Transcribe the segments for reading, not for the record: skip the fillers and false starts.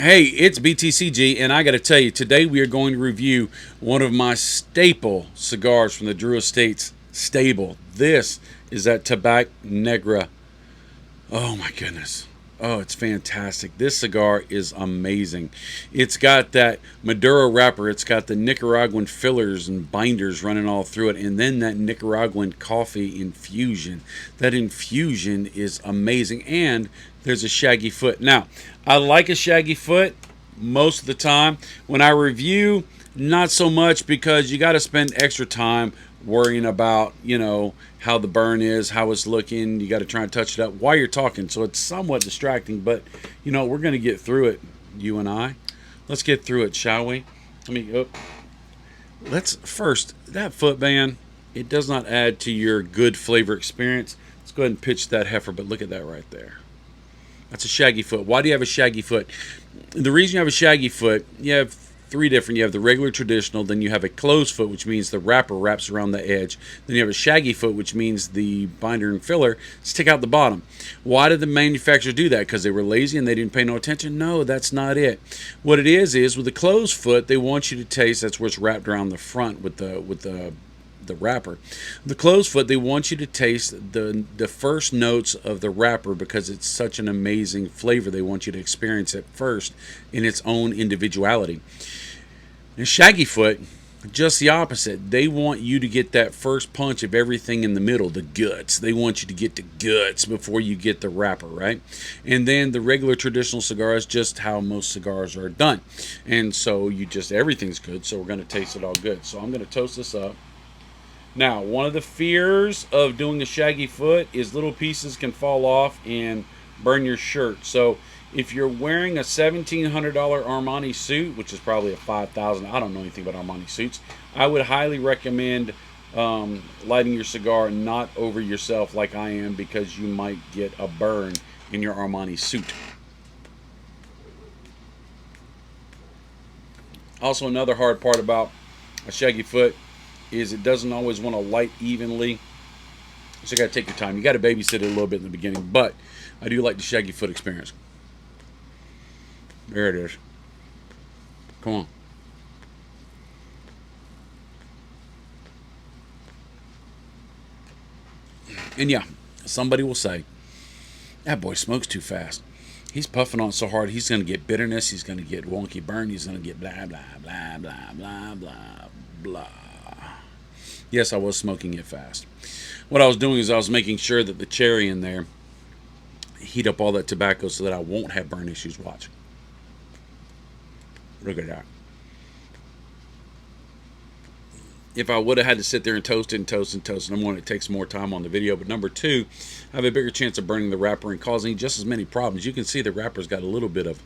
Hey, it's BTCG, and I got to tell you, today we are going to review one of my staple cigars from the Drew Estates stable. This is that Tabak Negra. Oh my goodness. Oh, it's fantastic. This cigar is amazing. It's got that Maduro wrapper. It's got the Nicaraguan fillers and binders running all through it. And then that Nicaraguan coffee infusion. That infusion is amazing. And there's a shaggy foot. Now, I like a shaggy foot most of the time. When I review, not so much because you got to spend extra time worrying about, how the burn is, how it's looking. You got to try and touch it up while you're talking. So it's somewhat distracting, but, we're going to get through it, you and I. Let's get through it, shall we? Let's first, that foot band, it does not add to your good flavor experience. Let's go ahead and pitch that heifer, but look at that right there. That's a shaggy foot. Why do you have a shaggy foot? The reason you have a shaggy foot, you have three different. You have the regular traditional, then you have a closed foot, which means the wrapper wraps around the edge. Then you have a shaggy foot, which means the binder and filler stick out the bottom. Why did the manufacturers do that? Because they were lazy and they didn't pay no attention? No, that's not it. What it is with the closed foot, they want you to taste. That's where it's wrapped around the front with the wrapper. The closed foot, they want you to taste the first notes of the wrapper because it's such an amazing flavor. They want you to experience it first in its own individuality. And shaggy foot, just the opposite. They want you to get that first punch of everything in the middle, the guts. They want you to get the guts before you get the wrapper, right? And then the regular traditional cigar is just how most cigars are done. And so everything's good, so we're going to taste it all good. So I'm going to toast this up. Now, one of the fears of doing a shaggy foot is little pieces can fall off and burn your shirt. So if you're wearing a $1,700 Armani suit, which is probably a $5,000, I don't know anything about Armani suits, I would highly recommend lighting your cigar not over yourself like I am, because you might get a burn in your Armani suit. Also, another hard part about a shaggy foot is it doesn't always want to light evenly. So you got to take your time. You got to babysit it a little bit in the beginning, but I do like the shaggy foot experience. There it is. Come on. And yeah, somebody will say, that boy smokes too fast. He's puffing on so hard, he's going to get bitterness, he's going to get wonky burn, he's going to get blah, blah, blah, blah, blah, blah, blah. Yes, I was smoking it fast. What I was doing is I was making sure that the cherry in there heat up all that tobacco so that I won't have burn issues. Watch. Look at that. If I would have had to sit there and toast it and toast and toast, number one, it takes more time on the video, but number two, I have a bigger chance of burning the wrapper and causing just as many problems. You can see the wrapper's got a little bit of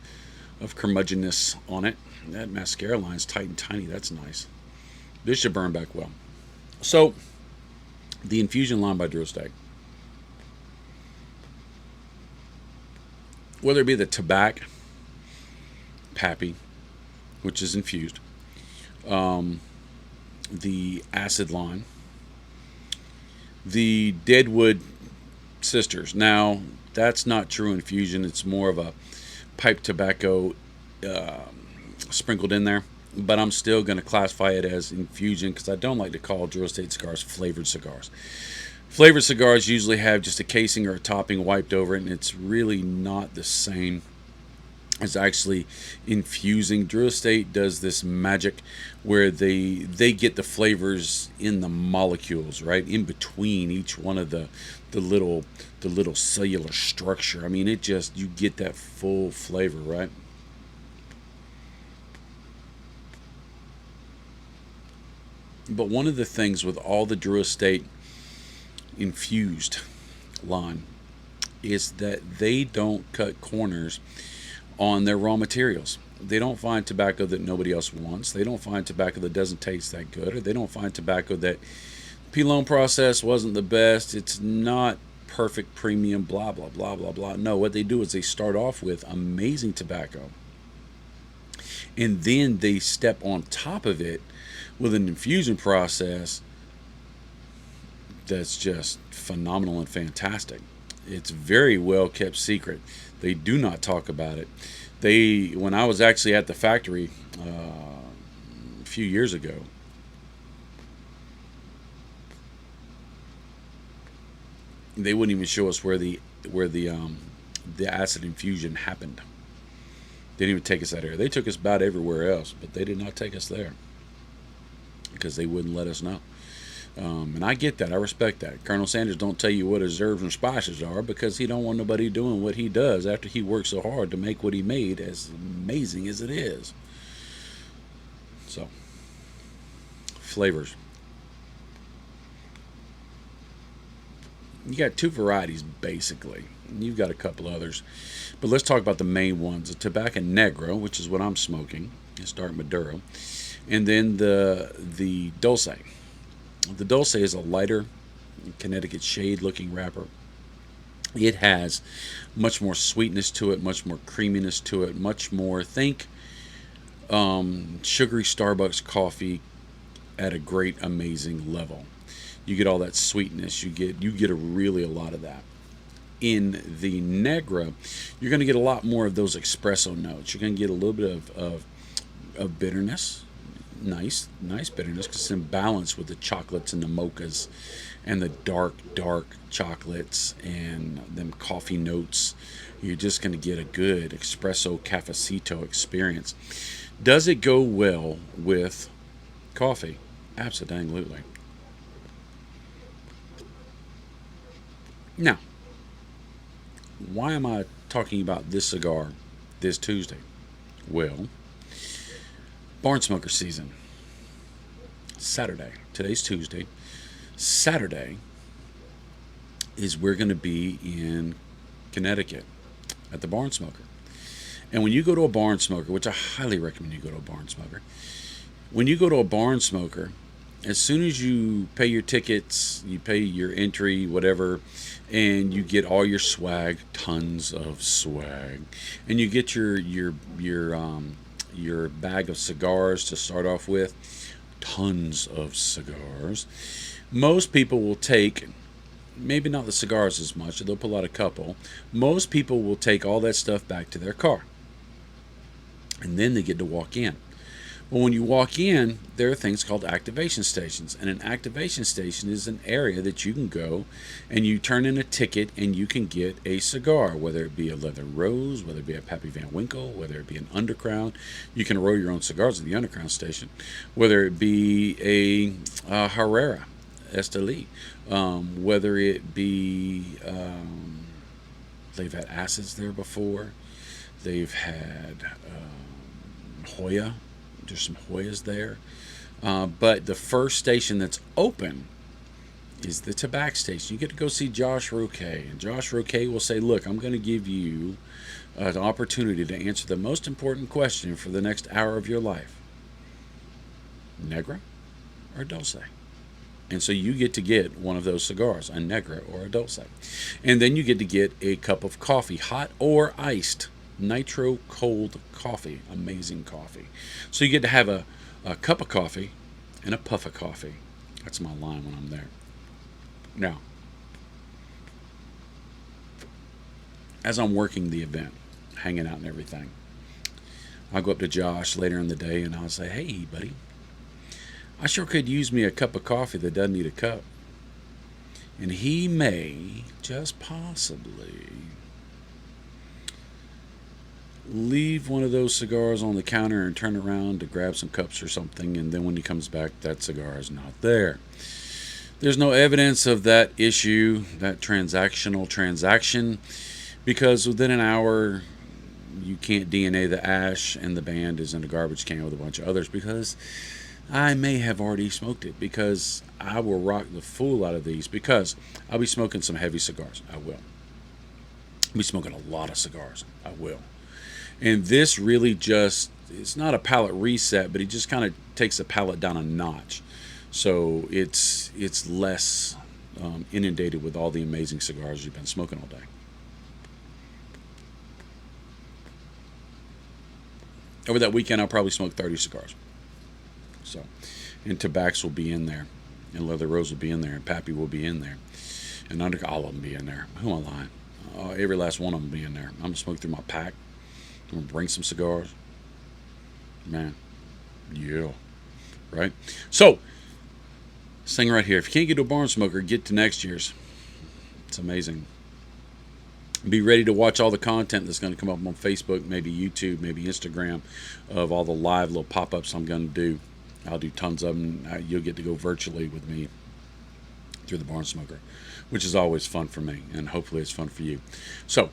curmudgeonness on it. That mascara line's tight and tiny. That's nice. This should burn back well. So, the infusion line by Drew Estate. Whether it be the Tabak, Pappy, which is infused, the acid line, the Deadwood Sisters. Now, that's not true infusion. It's more of a pipe tobacco sprinkled in there. But I'm still going to classify it as infusion because I don't like to call Drew Estate cigars flavored cigars. Flavored cigars usually have just a casing or a topping wiped over it, and it's really not the same as actually infusing. Drew Estate does this magic where they get the flavors in the molecules, right in between each one of the little cellular structure. I mean, you get that full flavor, right? But one of the things with all the Drew Estate infused line is that they don't cut corners on their raw materials. They don't find tobacco that nobody else wants. They don't find tobacco that doesn't taste that good. Or they don't find tobacco that Pilon process wasn't the best. It's not perfect premium, blah, blah, blah, blah, blah. No, what they do is they start off with amazing tobacco. And then they step on top of it with an infusion process that's just phenomenal and fantastic. It's very well kept secret. They do not talk about it. When I was actually at the factory a few years ago, they wouldn't even show us where the acid infusion happened. They didn't even take us that area. They took us about everywhere else, but they did not take us there because they wouldn't let us know. And I get that. I respect that. Colonel Sanders don't tell you what his herbs and spices are because he don't want nobody doing what he does after he worked so hard to make what he made, as amazing as it is. So, flavors. You got two varieties basically. You've got a couple others, but let's talk about the main ones: the Tabak and Negra, which is what I'm smoking. It's dark Maduro, and then the Dulce. The Dulce is a lighter Connecticut shade looking wrapper. It has much more sweetness to it, much more creaminess to it, much more, think sugary Starbucks coffee at a great, amazing level. You get all that sweetness. You get a lot of that. In the Negra, you're going to get a lot more of those espresso notes. You're going to get a little bit of bitterness, nice bitterness, because it's in balance with the chocolates and the mochas and the dark chocolates and them coffee notes. You're just going to get a good espresso cafecito experience. Does it go well with coffee? Absolutely. Now, why am I talking about this cigar this Tuesday? Well, Barnsmoker season. Saturday. Today's Tuesday. Saturday is we're going to be in Connecticut at the Barnsmoker. And when you go to a Barnsmoker, which I highly recommend you go to a Barnsmoker, when you go to a Barnsmoker, as soon as you pay your tickets, you pay your entry, whatever, and you get all your swag, tons of swag, and you get your bag of cigars to start off with, tons of cigars. Most people will take, maybe not the cigars as much, they'll pull out a couple. Most people will take all that stuff back to their car, and then they get to walk in. Well, when you walk in, there are things called activation stations. And an activation station is an area that you can go and you turn in a ticket and you can get a cigar, whether it be a Leather Rose, whether it be a Pappy Van Winkle, whether it be an Underground. You can roll your own cigars at the Underground station, whether it be a Herrera Esteli, whether it be, they've had acids there before. They've had Hoya. There's some Hoyas there. But the first station that's open is the Tabak station. You get to go see Josh Roquet. And Josh Roquet will say, look, I'm going to give you an opportunity to answer the most important question for the next hour of your life. Negra or Dulce? And so you get to get one of those cigars, a Negra or a Dulce. And then you get to get a cup of coffee, hot or iced. Nitro cold coffee. Amazing coffee. So you get to have a cup of coffee and a puff of coffee. That's my line when I'm there. Now, as I'm working the event, hanging out and everything, I'll go up to Josh later in the day and I'll say, hey, buddy, I sure could use me a cup of coffee that doesn't need a cup. And he may, just possibly, leave one of those cigars on the counter and turn around to grab some cups or something, and then when he comes back, that cigar is not there. There's no evidence of that issue, that transactional transaction, because within an hour, you can't DNA the ash, and the band is in a garbage can with a bunch of others, because I may have already smoked it, because I will rock the fool out of these, because I'll be smoking some heavy cigars. I will. I'll be smoking a lot of cigars. I will. And this really just, it's not a palate reset, but it just kind of takes the palate down a notch. So it's less inundated with all the amazing cigars you've been smoking all day. Over that weekend, I'll probably smoke 30 cigars. So, and Tabaks will be in there, and Leather Rose will be in there, and Pappy will be in there, and all of them be in there. Who am I lying? Every last one of them will be in there. I'm going to smoke through my pack. I'm gonna bring some cigars. Man, yeah, right? So, this thing right here, if you can't get to a Barnsmoker, get to next year's. It's amazing. Be ready to watch all the content that's going to come up on Facebook, maybe YouTube, maybe Instagram, of all the live little pop-ups I'm going to do. I'll do tons of them. You'll get to go virtually with me through the Barnsmoker, which is always fun for me, and hopefully it's fun for you. So,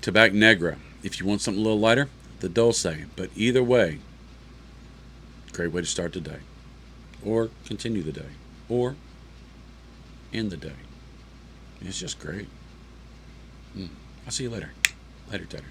Tabak Negra. If you want something a little lighter, the Dulce. But either way, great way to start the day, or continue the day, or end the day. It's just great. I'll see you later. Later, Tater.